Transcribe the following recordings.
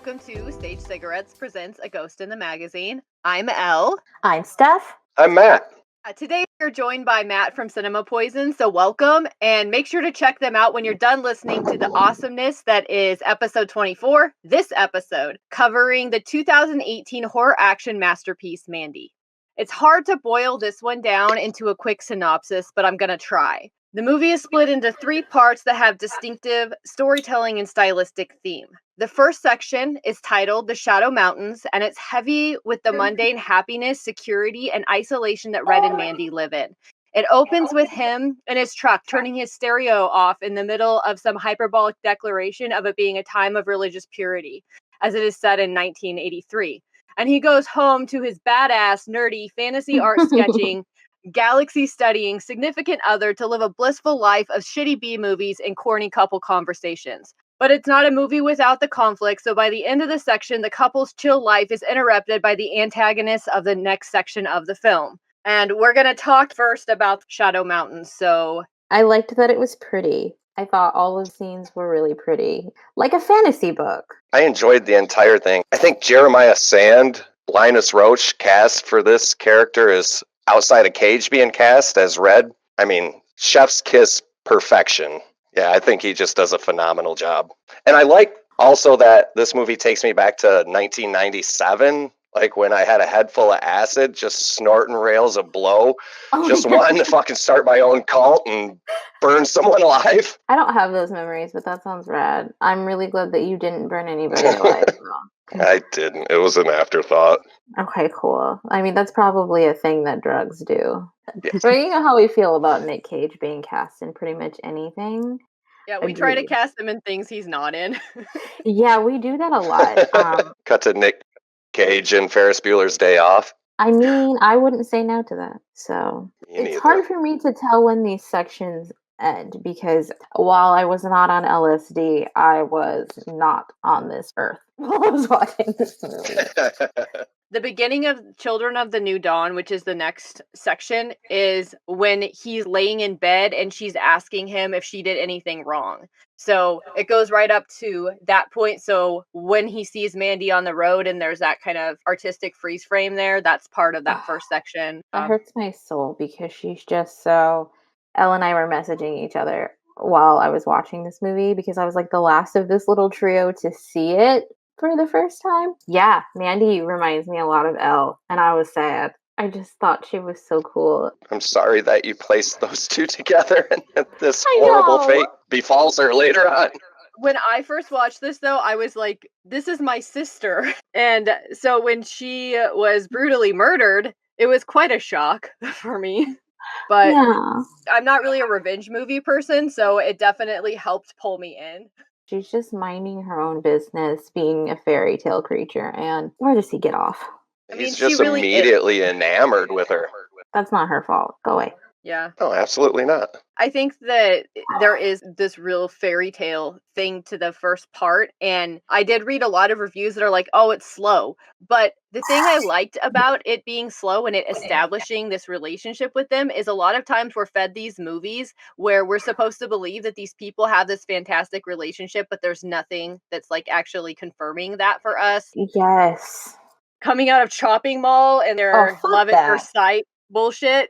welcome to Stage Cigarettes Presents A Ghost in the Magazine. I'm Elle. I'm Steph. I'm Matt. Today we're joined by Matt from Cinema Poison, so welcome, and make sure to check them out when you're done listening to the awesomeness that is episode 24, this episode, covering the 2018 horror action masterpiece, Mandy. It's hard to boil this one down into a quick synopsis, but I'm gonna try. The movie is split into 3 parts that have distinctive storytelling and stylistic theme. The first section is titled The Shadow Mountains, and it's heavy with the mundane happiness, security, and isolation that Red and Mandy live in. It opens with him in his truck turning his stereo off in the middle of some hyperbolic declaration of it being a time of religious purity, as it is said in 1983. And he goes home to his badass, nerdy, fantasy art sketching, galaxy studying significant other to live a blissful life of shitty B movies and corny couple conversations. But it's not a movie without the conflict, so by the end of the section, the couple's chill life is interrupted by the antagonists of the next section of the film. And we're going to talk first about Shadow Mountains, so... I liked that it was pretty. I thought all the scenes were really pretty. Like a fantasy book. I enjoyed the entire thing. I think Jeremiah Sand, Linus Roach, cast for this character is outside of Cage being cast as Red. I mean, chef's kiss perfection. Yeah, I think he just does a phenomenal job. And I like also that this movie takes me back to 1997, like when I had a head full of acid, just snorting rails of blow, just wanting to fucking start my own cult and burn someone alive. I don't have those memories, but that sounds rad. I'm really glad that you didn't burn anybody alive. I didn't. It was an afterthought. Okay, cool. I mean, that's probably a thing that drugs do. Yes. But you know how we feel about Nick Cage being cast in pretty much anything. Yeah, we try to cast him in things he's not in. Yeah, we do that a lot. Cut to Nick Cage and Ferris Bueller's Day Off. I mean, I wouldn't say no to that. So it's hard for me to tell when these sections end because while I was not on LSD, I was not on this earth while I was watching this movie. The beginning of Children of the New Dawn, which is the next section, is when he's laying in bed and she's asking him if she did anything wrong. So it goes right up to that point. So when he sees Mandy on the road and there's that kind of artistic freeze frame there, that's part of that first section. That hurts my soul because she's just so... Elle and I were messaging each other while I was watching this movie because I was like the last of this little trio to see it for the first time. Yeah, Mandy reminds me a lot of Elle, and I was sad. I just thought she was so cool. I'm sorry that you placed those two together and this horrible fate befalls her later on. When I first watched this, though, I was like, this is my sister. And so when she was brutally murdered, it was quite a shock for me. But yeah. I'm not really a revenge movie person, so it definitely helped pull me in. She's just minding her own business, being a fairy tale creature, and where does he get off? He's just really immediately enamored with her. That's not her fault. Go away. Yeah. Oh, absolutely not. I think that there is this real fairy tale thing to the first part, and I did read a lot of reviews that are like, oh, it's slow. But the thing I liked about it being slow and it establishing this relationship with them is a lot of times we're fed these movies where we're supposed to believe that these people have this fantastic relationship, but there's nothing that's like actually confirming that for us. Yes. Coming out of Chopping Mall and their love at first sight bullshit.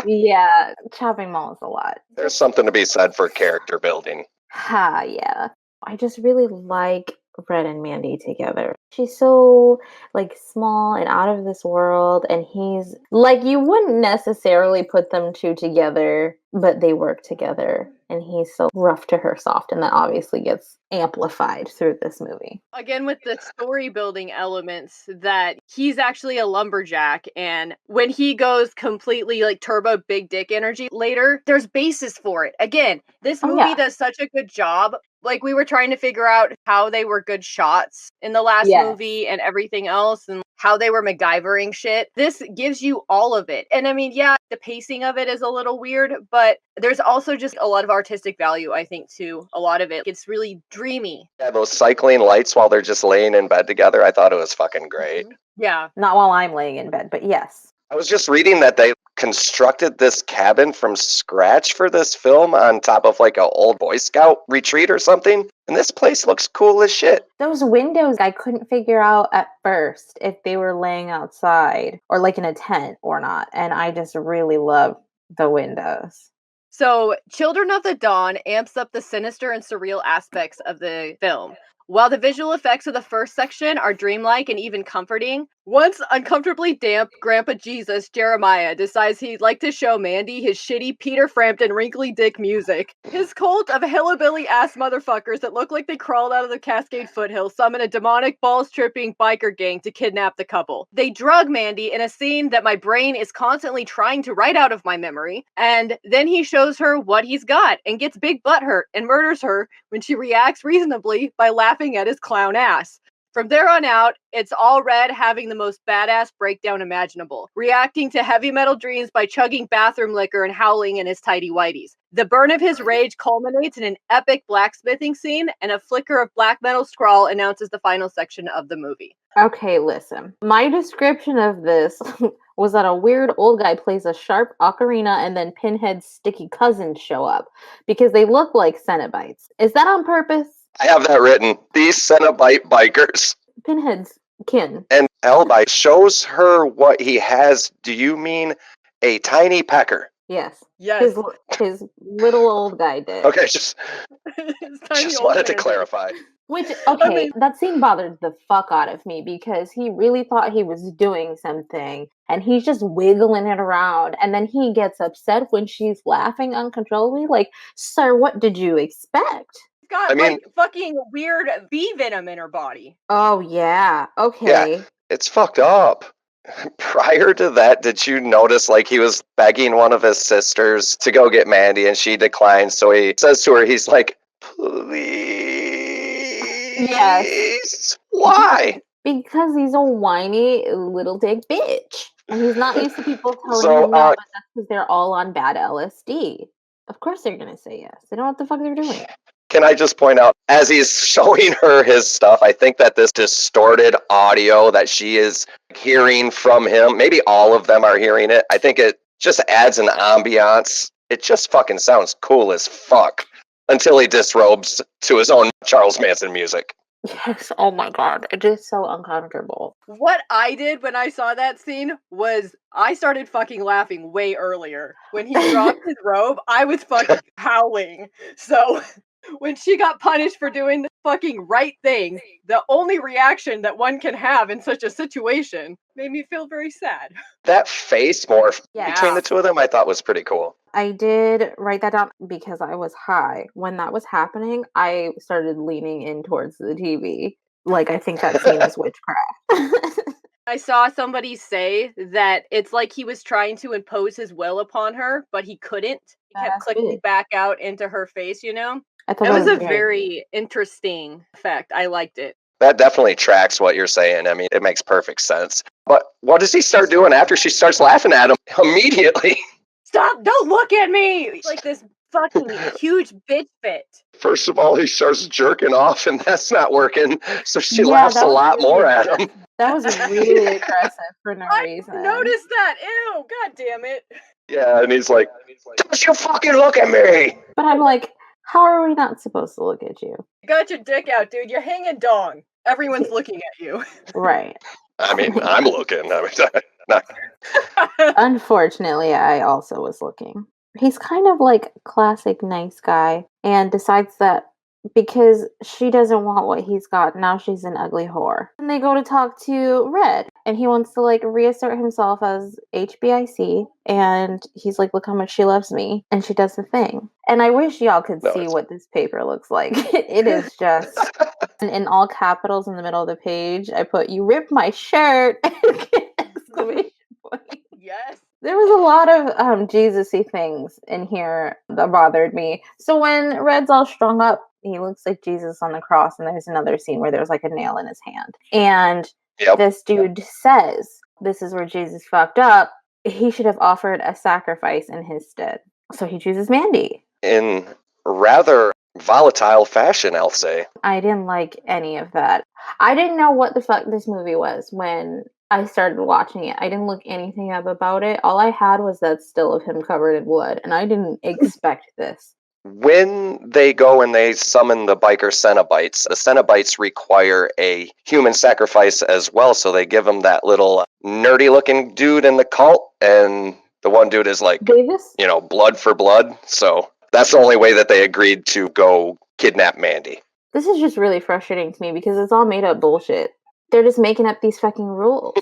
Yeah, Chopping Mall is a lot. There's something to be said for character building. Yeah. I just really like Red and Mandy together. She's so like small and out of this world, and he's like, you wouldn't necessarily put them two together, but they work together, and he's so rough to her soft, and that obviously gets amplified through this movie. Again, with the story building elements, that he's actually a lumberjack, and when he goes completely like turbo big dick energy later, there's basis for it. Again, this movie does such a good job. Like, we were trying to figure out how they were good shots in the last movie and everything else, and how they were MacGyvering shit. This gives you all of it. And I mean, yeah, the pacing of it is a little weird, but there's also just a lot of artistic value, I think, to a lot of it. It's really dreamy. Yeah, those cycling lights while they're just laying in bed together, I thought it was fucking great. Yeah. Not while I'm laying in bed, but yes. I was just reading that they constructed this cabin from scratch for this film on top of like an old Boy Scout retreat or something. And this place looks cool as shit. Those windows, I couldn't figure out at first if they were laying outside or like in a tent or not. And I just really love the windows. So, Children of the Dawn amps up the sinister and surreal aspects of the film. While the visual effects of the first section are dreamlike and even comforting, once uncomfortably damp Grandpa Jesus, Jeremiah, decides he'd like to show Mandy his shitty Peter Frampton wrinkly dick music. His cult of hillbilly-ass motherfuckers that look like they crawled out of the Cascade foothills summon a demonic balls-tripping biker gang to kidnap the couple. They drug Mandy in a scene that my brain is constantly trying to write out of my memory, and then he shows her what he's got and gets big butthurt and murders her when she reacts reasonably by laughing at his clown ass. From there on out, it's all Red having the most badass breakdown imaginable, reacting to heavy metal dreams by chugging bathroom liquor and howling in his tighty whities. The burn of his rage culminates in an epic blacksmithing scene, and a flicker of black metal scrawl announces the final section of the movie. Okay, listen. My description of this was that a weird old guy plays a sharp ocarina and then Pinhead's sticky cousins show up because they look like Cenobites. Is that on purpose? I have that written. These Cenobite bikers. Pinhead's kin. And Elbite shows her what he has. Do you mean a tiny pecker? Yes. Yes. His little old guy did. Okay, just wanted to clarify. Which, okay, that scene bothered the fuck out of me because he really thought he was doing something and he's just wiggling it around. And then he gets upset when she's laughing uncontrollably. Like, sir, what did you expect? Got like fucking weird bee venom in her body. Oh, yeah. Okay. Yeah, it's fucked up. Prior to that, did you notice like he was begging one of his sisters to go get Mandy and she declines? So he says to her, he's like, please. Yes. Why? Because he's a whiny little dick bitch. And he's not used to people telling him no, but that's because they're all on bad LSD. Of course they're going to say yes. They don't know what the fuck they're doing. Can I just point out, as he's showing her his stuff, I think that this distorted audio that she is hearing from him, maybe all of them are hearing it. I think it just adds an ambiance. It just fucking sounds cool as fuck until he disrobes to his own Charles Manson music. Yes, oh my god, it is so uncomfortable. What I did when I saw that scene was I started fucking laughing way earlier. When he dropped his robe, I was fucking howling. So when she got punished for doing the fucking right thing, the only reaction that one can have in such a situation made me feel very sad. That face morph between the two of them I thought was pretty cool. I did write that down because I was high. When that was happening, I started leaning in towards the TV. Like, I think that scene is witchcraft. I saw somebody say that it's like he was trying to impose his will upon her, but he couldn't. He kept clicking back out into her face, you know? I thought it was a very interesting effect. I liked it. That definitely tracks what you're saying. I mean, it makes perfect sense. But what does he start doing after she starts laughing at him immediately? Stop! Don't look at me! It's like this fucking huge bitch fit. First of all, he starts jerking off, and that's not working. So she laughs a lot more at him. That was really aggressive for no reason. I noticed that. Ew! God damn it! Yeah, and he's like, "Don't you fucking look at me!" But I'm like, how are we not supposed to look at you? You got your dick out, dude. You're hanging dong. Everyone's looking at you. Right. I mean, I'm looking. I mean, Unfortunately, I also was looking. He's kind of like classic nice guy and decides that because she doesn't want what he's got, now she's an ugly whore. And they go to talk to Red, and he wants to like reassert himself as HBIC, and he's like, look how much she loves me, and she does the thing. And I wish y'all could see what this paper looks like. It is just, and in all capitals in the middle of the page, I put, you ripped my shirt! Exclamation point. Yes. There was a lot of Jesus-y things in here that bothered me. So when Red's all strung up, he looks like Jesus on the cross, and there's another scene where there's like a nail in his hand. And this dude says, this is where Jesus fucked up. He should have offered a sacrifice in his stead. So he chooses Mandy. In rather volatile fashion, I'll say. I didn't like any of that. I didn't know what the fuck this movie was when I started watching it. I didn't look anything up about it. All I had was that still of him covered in blood, and I didn't expect this. When they go and they summon the biker Cenobites, the Cenobites require a human sacrifice as well, so they give them that little nerdy-looking dude in the cult, and the one dude is like, Davis? blood for blood, so that's the only way that they agreed to go kidnap Mandy. This is just really frustrating to me because it's all made up bullshit. They're just making up these fucking rules.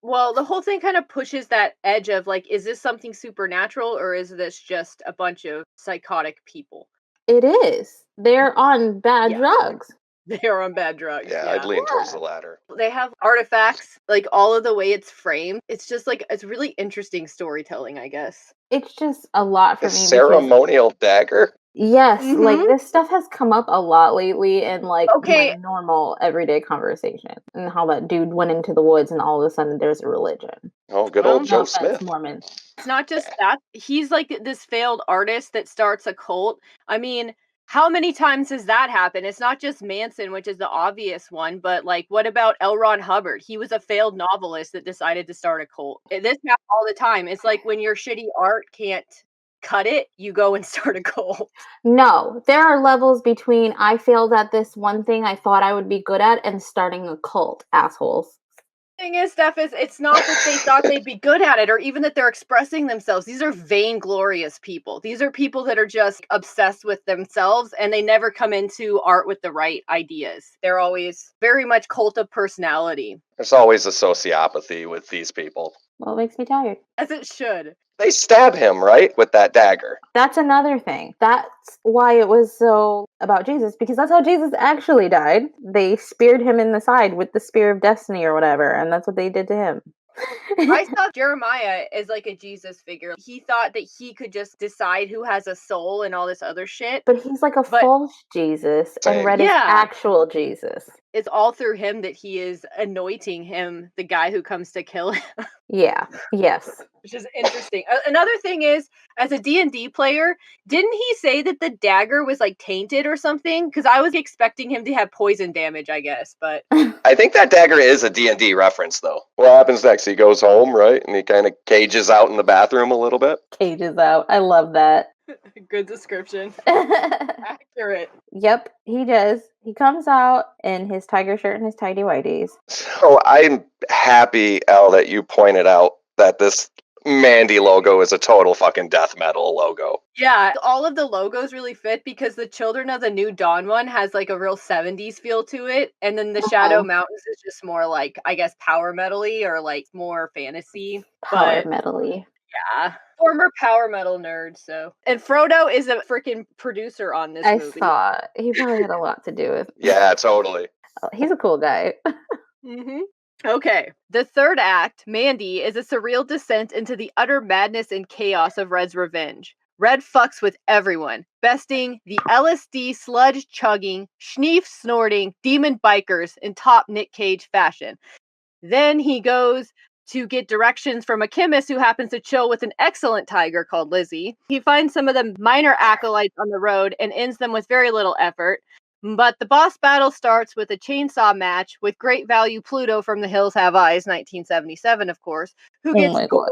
Well, the whole thing kind of pushes that edge of like, is this something supernatural or is this just a bunch of psychotic people? It is. They're on bad drugs. They're on bad drugs. Yeah, I'd lean towards the latter. They have artifacts, like all of the way it's framed. It's just like, it's really interesting storytelling, I guess. It's just a lot for A me. ceremonial dagger? Yes, like this stuff has come up a lot lately in like Okay. my normal everyday conversation, and how that dude went into the woods and all of a sudden there's a religion. Oh, good old Joe No offense, Smith. Mormon. It's not just that. He's like this failed artist that starts a cult. I mean, how many times has that happened? It's not just Manson, which is the obvious one, but like, what about L. Ron Hubbard? He was a failed novelist that decided to start a cult. This happens all the time. It's like when your shitty art can't cut it, you go and start a cult. No, there are levels between I failed at this one thing I thought I would be good at and starting a cult, assholes. Thing is, Steph, is it's not that they thought they'd be good at it or even that they're expressing themselves. These are vainglorious people. These are people that are just obsessed with themselves and they never come into art with the right ideas. They're always very much cult of personality. There's always a sociopathy with these people. Well, it makes me tired. As it should. They stab him, right? With that dagger. That's another thing. That's why it was so about Jesus, because that's how Jesus actually died. They speared him in the side with the spear of destiny or whatever, and that's what they did to him. I saw Jeremiah as like a Jesus figure. He thought that he could just decide who has a soul and all this other shit. But he's like a false Jesus, and Red is actual Jesus. It's all through him that he is anointing him, the guy who comes to kill him. Yeah. Yes. Which is interesting. Another thing is, as a D&D player, didn't he say that the dagger was like tainted or something? Because I was expecting him to have poison damage, I guess, but I think that dagger is a D&D reference, though. What happens next? He goes home, right? And he kind of cages out in the bathroom a little bit. Cages out. I love that. Good description. Accurate. Yep, he does. He comes out in his tiger shirt and his tidy whities. So I'm happy, Al, that you pointed out that this Mandy logo is a total fucking death metal logo. Yeah, all of the logos really fit because the Children of the New Dawn one has like a real 70s feel to it. And then the Shadow Mountains is just more like, I guess, power metal-y or like more fantasy. Power metal-y. Yeah. Former power metal nerd, so. And Frodo is a freaking producer on this movie. I saw it. He probably had a lot to do with it. Yeah, totally. He's a cool guy. Mm-hmm. Okay. The third act, Mandy, is a surreal descent into the utter madness and chaos of Red's revenge. Red fucks with everyone, besting the LSD sludge chugging, schneef snorting demon bikers in top Nick Cage fashion. Then he goes to get directions from a chemist who happens to chill with an excellent tiger called Lizzie. He finds some of the minor acolytes on the road and ends them with very little effort. But the boss battle starts with a chainsaw match with Great Value Pluto from The Hills Have Eyes, 1977, of course, who gets gored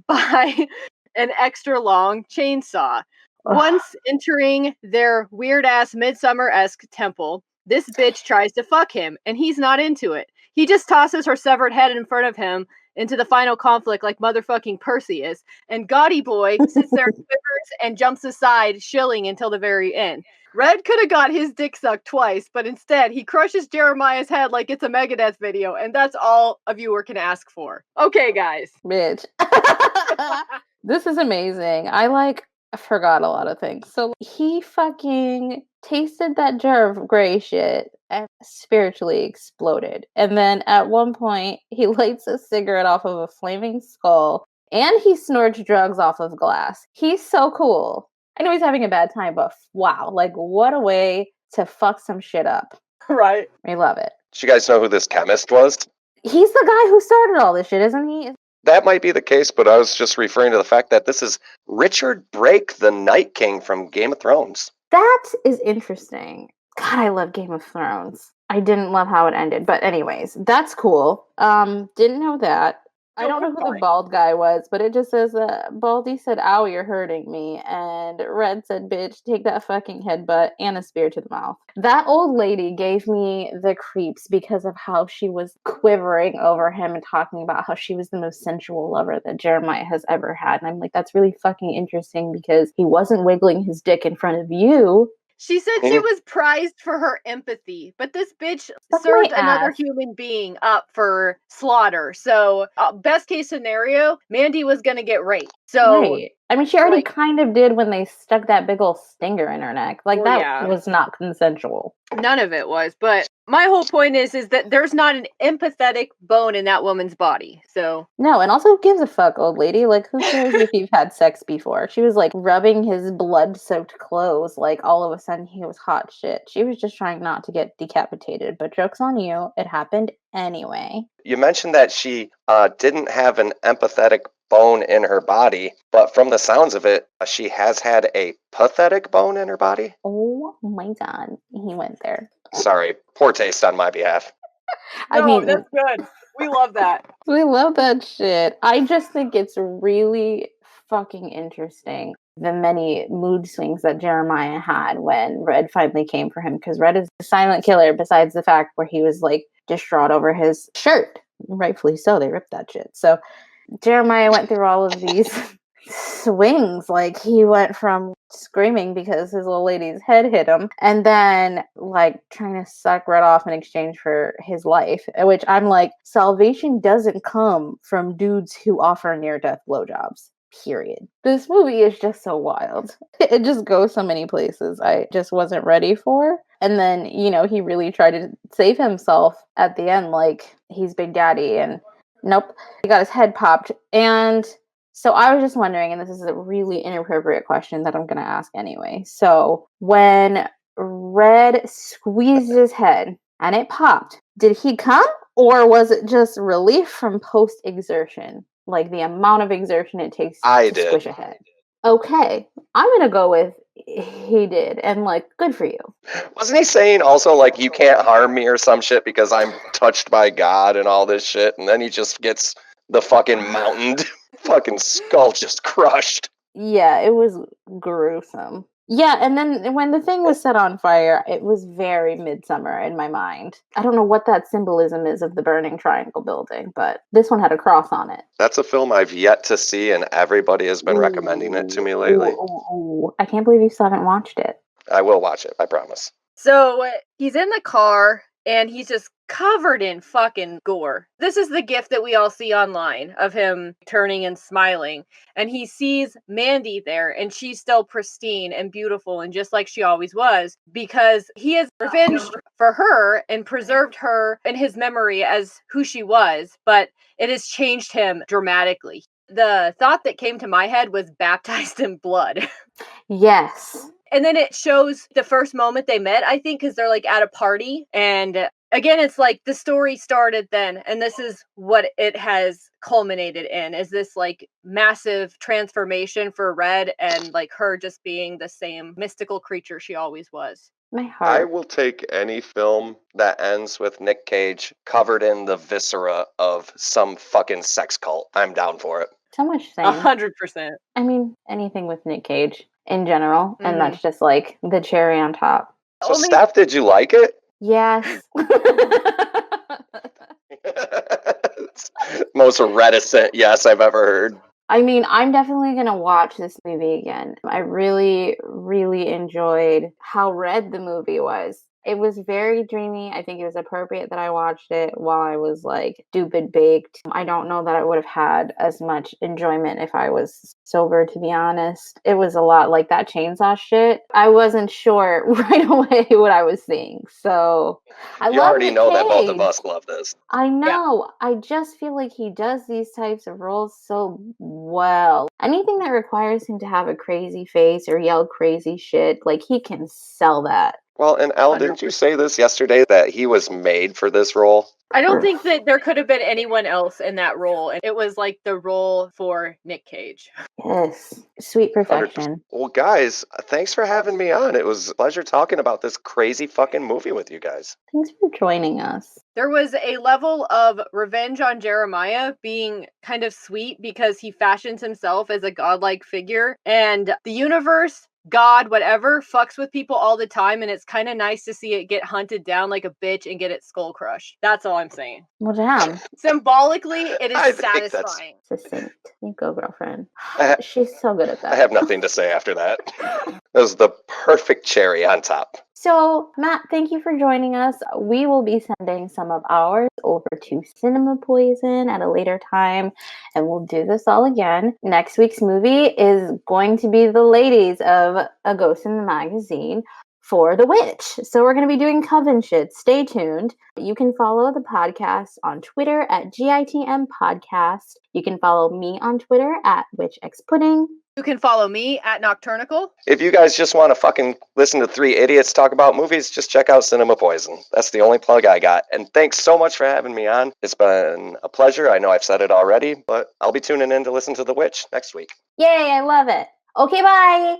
by an extra long chainsaw. Once entering their weird-ass Midsummer-esque temple, this bitch tries to fuck him, and he's not into it. He just tosses her severed head in front of him into the final conflict like motherfucking Perseus, and Gaudy Boy sits there and quivers and jumps aside, shilling until the very end. Red could have got his dick sucked twice, but instead he crushes Jeremiah's head like it's a Megadeth video, and that's all a viewer can ask for. Okay, guys. Bitch. This is amazing. I forgot a lot of things. So he fucking tasted that jar of gray shit and spiritually exploded. And then at one point, he lights a cigarette off of a flaming skull and he snorts drugs off of glass. He's so cool. I know he's having a bad time, but wow, like what a way to fuck some shit up. Right. I love it. Did you guys know who this chemist was? He's the guy who started all this shit, isn't he? That might be the case, but I was just referring to the fact that this is Richard Brake, the Night King from Game of Thrones. That is interesting. God, I love Game of Thrones. I didn't love how it ended. But anyways, that's cool. Didn't know that. I don't know who the bald guy was, but it just says Baldy said, "Ow, you're hurting me," and Red said, "Bitch, take that fucking headbutt and a spear to the mouth." That old lady gave me the creeps because of how she was quivering over him and talking about how she was the most sensual lover that Jeremiah has ever had. And I'm like, that's really fucking interesting because he wasn't wiggling his dick in front of you. She said she was prized for her empathy, but this bitch Suck served my another ass. human being up for slaughter. So, best case scenario, Mandy was gonna get raped. So, Right. I mean, she already like- kind of did when they stuck that big old stinger in her neck. Like, Well, that yeah. was not consensual. none of it was. But my whole point is that there's not an empathetic bone in that woman's body. So, No, and also, who gives a fuck, old lady? Like, who cares if you've had sex before? She was, like, rubbing his blood-soaked clothes, like, all of a sudden he was hot shit. She was just trying not to get decapitated, but joke's on you, it happened anyway. You mentioned that she didn't have an empathetic bone in her body, but from the sounds of it, she has had a pathetic bone in her body. Oh my god, he went there. Sorry, poor taste on my behalf. I mean, that's good. We love that. we love that shit. I just think it's really fucking interesting the many mood swings that Jeremiah had when Red finally came for him, because Red is a silent killer besides the fact where he was like distraught over his shirt. Rightfully so, they ripped that shit. So Jeremiah went through all of these swings. Like, he went from screaming because his little lady's head hit him, and then like trying to suck Red off in exchange for his life, which I'm like, salvation doesn't come from dudes who offer near-death blowjobs. Period. This movie is just so wild. It just goes so many places I just wasn't ready for. And then, he really tried to save himself at the end, like he's Big Daddy, and nope, he got his head popped. And so I was just wondering, and this is a really inappropriate question that I'm going to ask anyway. So when Red squeezed his head and it popped, did he come, or was it just relief from post-exertion? Like the amount of exertion it takes to squish a head. Okay, I'm going to go with he did, and like, good for you. Wasn't he saying also like, you can't harm me or some shit because I'm touched by God and all this shit, and then he just gets the fucking mountain fucking skull just crushed. Yeah, it was gruesome. Yeah, and then when the thing was set on fire, it was very Midsummer in my mind. I don't know what that symbolism is of the burning triangle building, but this one had a cross on it. That's a film I've yet to see, and everybody has been recommending it to me lately. I can't believe you still haven't watched it. I will watch it, I promise. So he's in the car and he's just covered in fucking gore. This is the gif that we all see online of him turning and smiling. And he sees Mandy there, and she's still pristine and beautiful and just like she always was, because he has revenged for her and preserved her in his memory as who she was, but it has changed him dramatically. The thought that came to my head was baptized in blood. Yes. And then it shows the first moment they met, I think, because they're like at a party. And again, it's like the story started then, and this is what it has culminated in, is this like massive transformation for Red, and like her just being the same mystical creature she always was. My heart. I will take any film that ends with Nick Cage covered in the viscera of some fucking sex cult. I'm down for it. So much same. 100%. I mean, anything with Nick Cage in general, and that's just like the cherry on top. So, Steph, did you like it? Yes. Most reticent yes I've ever heard. I mean, I'm definitely going to watch this movie again. I really, really enjoyed how Red the movie was. It was very dreamy. I think it was appropriate that I watched it while I was like stupid baked. I don't know that I would have had as much enjoyment if I was sober, to be honest. It was a lot like that chainsaw shit. I wasn't sure right away what I was seeing. So you already know that both of us love this. I know. Yeah. I just feel like he does these types of roles so well. Anything that requires him to have a crazy face or yell crazy shit, like, he can sell that. Well, and Elle, didn't you say this yesterday that he was made for this role? I don't think that there could have been anyone else in that role. And it was like the role for Nick Cage. Yes, sweet 100%. perfection. Well, guys, thanks for having me on. It was a pleasure talking about this crazy fucking movie with you guys. Thanks for joining us. There was a level of revenge on Jeremiah being kind of sweet because he fashions himself as a godlike figure, and the universe, God, whatever, fucks with people all the time, and it's kind of nice to see it get hunted down like a bitch and get its skull crushed. That's all I'm saying. Well, damn. Symbolically, it I is think that's- satisfying. Succinct. You go, girlfriend. I- She's so good at that. I have nothing to say after that. That was the perfect cherry on top. So, Matt, thank you for joining us. We will be sending some of ours over to Cinema Poison at a later time, and we'll do this all again. Next week's movie is going to be the ladies of A Ghost in the Magazine for The Witch. So we're going to be doing Coven shit. Stay tuned. You can follow the podcast on Twitter at GITM Podcast. You can follow me on Twitter at WitchXPudding. You can follow me at Nocturnical. If you guys just want to fucking listen to three idiots talk about movies, just check out Cinema Poison. That's the only plug I got. And thanks so much for having me on. It's been a pleasure. I know I've said it already, but I'll be tuning in to listen to The Witch next week. Yay, I love it. Okay, bye.